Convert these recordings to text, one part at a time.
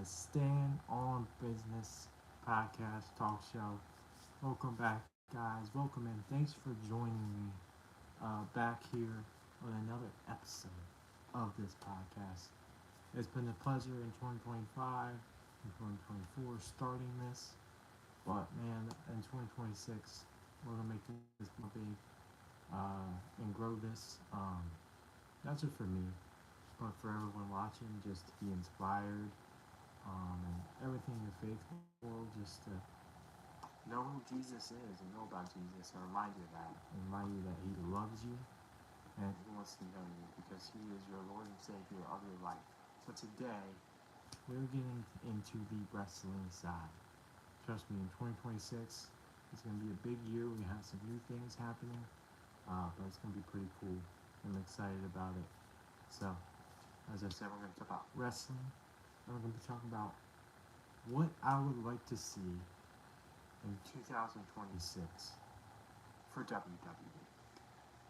Stand on Business podcast talk show. Welcome back, guys. Welcome in. Thanks for joining me back here on another episode of this podcast. It's been a pleasure in 2025 and 2024 starting this, but man, in 2026, we're gonna make this more big and grow this. Not just for me, but for everyone watching, just to be inspired and everything in the faith world, just to know who Jesus is and know about Jesus and remind you of that. And remind you that He loves you and He wants to know you because He is your Lord and Savior of your life. So today, we're getting into the wrestling side. Trust me, in 2026, it's going to be a big year. We have some new things happening, but it's going to be pretty cool. I'm excited about it. So, as I said, we're going to talk about wrestling. And we're going to be talking about what I would like to see in 2026 for WWE.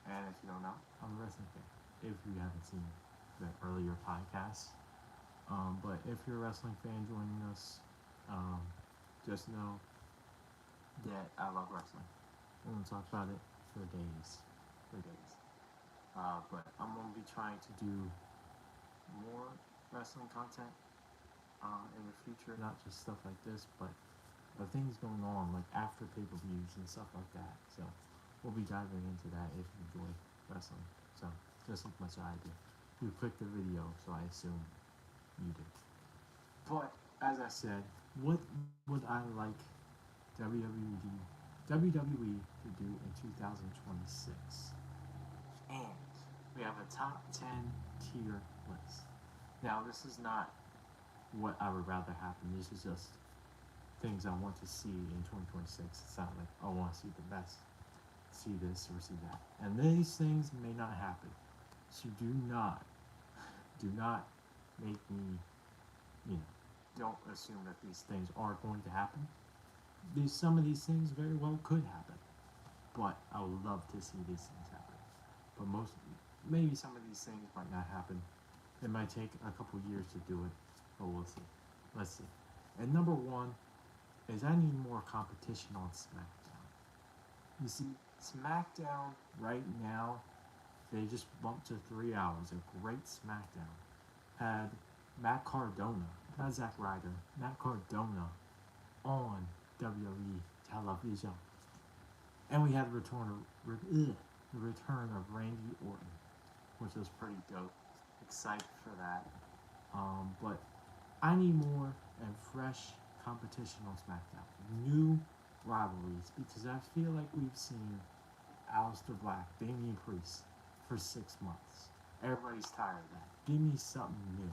And if you don't know, I'm a wrestling fan. If you haven't seen the earlier podcast, but if you're a wrestling fan joining us, just know that I love wrestling. I'm going to talk about it for days. But I'm going to be trying to do more wrestling content in the future, not just stuff like this, but things going on like after pay-per-views and stuff like that. So we'll be diving into that if you enjoy wrestling. So just as much as I do. You clicked the video, so I assume you did. But as I said, what would I like WWE to do in 2026? And we have a top 10 tier list. Now, this is not what I would rather happen. This is just things I want to see in 2026. It's not like I want to see the best, see this or see that. And these things may not happen. So do not make me, don't assume that these things are going to happen. Some of these things very well could happen. But I would love to see these things happen. But maybe some of these things might not happen. It might take a couple years to do it, but we'll see. Let's see. And number one is I need more competition on SmackDown. You see, SmackDown right now, they just bumped to 3 hours. A great SmackDown had Matt Cardona, not Zack Ryder, Matt Cardona on WWE television. And we had the return of Randy Orton, which was pretty dope. Excited for that. But I need more and fresh competition on SmackDown. New rivalries, because I feel like we've seen Aleister Black, Damian Priest for 6 months. Everybody's tired of that. Give me something new.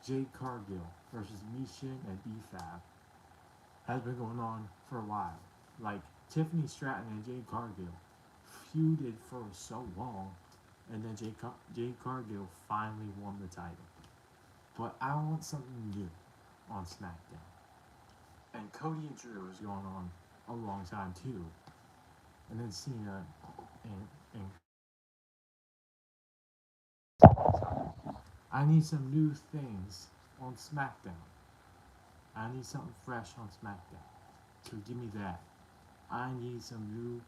Jade Cargill versus Mishin and B-Fab has been going on for a while. Like Tiffany Stratton and Jade Cargill feuded for so long, and then Jade Cargill finally won the title. But I want something new on SmackDown. And Cody and Drew is going on a long time too. And then Cena and I need some new things on SmackDown. I need something fresh on SmackDown. So give me that. I need some new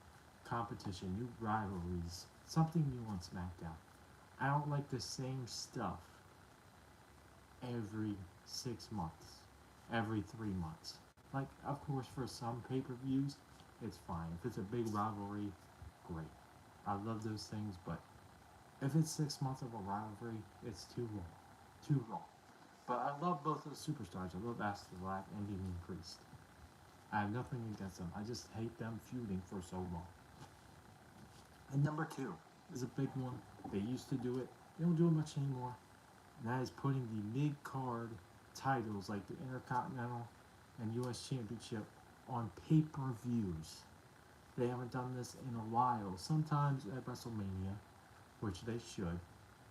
competition, new rivalries, something new on SmackDown. I don't like the same stuff every 6 months, every 3 months. Like, of course, for some pay-per-views, it's fine. If it's a big rivalry, great. I love those things, but if it's 6 months of a rivalry, it's too long. But I love both those superstars. I love Aleister Black and Damian Priest. I have nothing against them. I just hate them feuding for so long. And number two is a big one. They used to do it. They don't do it much anymore. And that is putting the mid-card titles like the Intercontinental and U.S. Championship on pay-per-views. They haven't done this in a while. Sometimes at WrestleMania, which they should,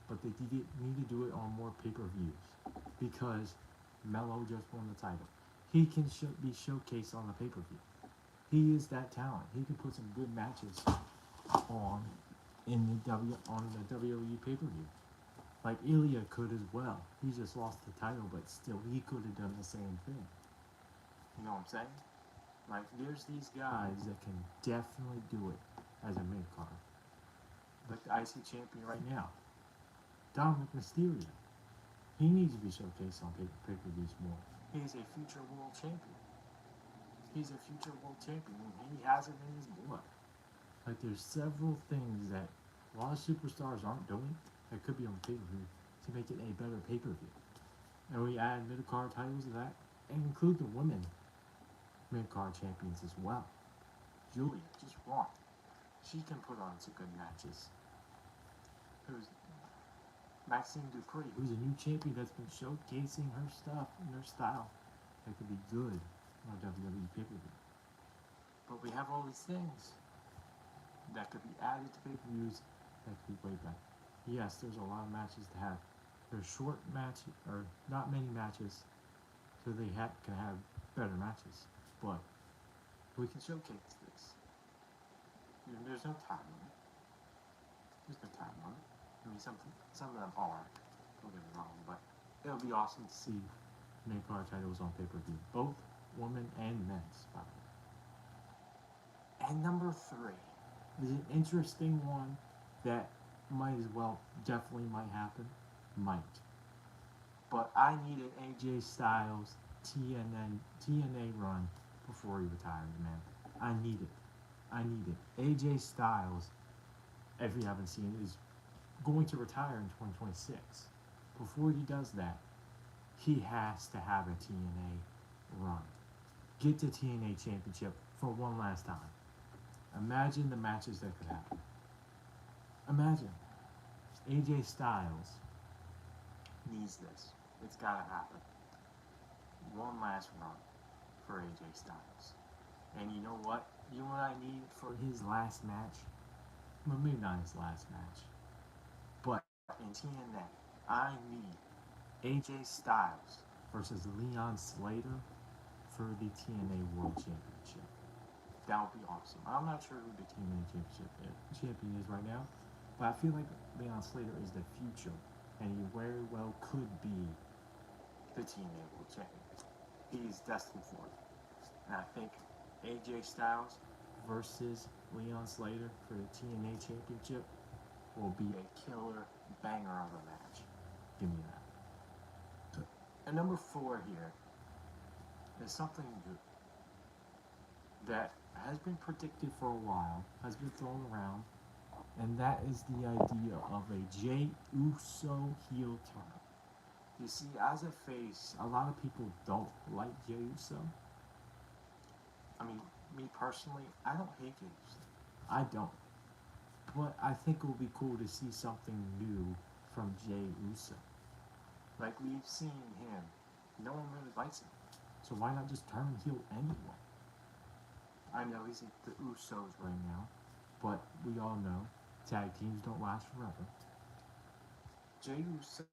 but they need to do it on more pay-per-views because Melo just won the title. He can be showcased on the pay-per-view. He is that talent. He can put some good matches on the WWE pay-per-view. Like Ilya could as well. He just lost the title, but still he could have done the same thing. You know what I'm saying? Like there's these guys that can definitely do it as a mid card. Like the IC champion right now, Dominic Mysterio. He needs to be showcased on pay-per-views more. He's a future world champion. He's a future world champion, and he has it in his blood. Like there's several things that a lot of superstars aren't doing that could be on pay-per-view to make it a better pay-per-view. And we add mid-card titles to that, and include the women mid-card champions as well. Julia, just one. She can put on some good matches. Who's Maxine Dupree, who's a new champion that's been showcasing her stuff and her style that could be good on a WWE pay-per-view. But we have all these things that could be added to pay-per-views that could be way better. Yes, there's a lot of matches to have. There's short matches, or not many matches, so they can have better matches. But we can showcase this. There's no time limit. There's no time limit. I mean, some of them are, don't get me wrong, but it'll be awesome to see main card titles on pay-per-view, both women and men's, by the way. And number 3 is an interesting one that might as well, definitely might happen, might. But I need an AJ Styles TNA run before he retires, man. I need it. AJ Styles, if you haven't seen it, is going to retire in 2026. Before he does that, he has to have a TNA run. Get the TNA Championship for one last time. Imagine the matches that could happen. Imagine. AJ Styles needs this. It's gotta happen. One last run for AJ Styles. And you know what? You know what I need for his last match? Well, maybe not his last match. But in TNA, I need AJ Styles versus Leon Slater for the TNA World Championship. That would be awesome. I'm not sure who the TNA champion is right now, but I feel like Leon Slater is the future, and he very well could be the TNA World Champion. He is destined for it. And I think AJ Styles versus Leon Slater for the TNA Championship will be a killer banger of a match. Give me that. And number 4 here is something new that has been predicted for a while, has been thrown around, and that is the idea of a Jey Uso heel turn. You see, as a face, a lot of people don't like Jey Uso. I mean, me personally, I don't hate Jey Uso. I don't. But I think it would be cool to see something new from Jey Uso. Like we've seen him, no one really likes him. So why not just turn heel anyway? I know he's the Usos right now, but we all know tag teams don't last forever. Jey Uso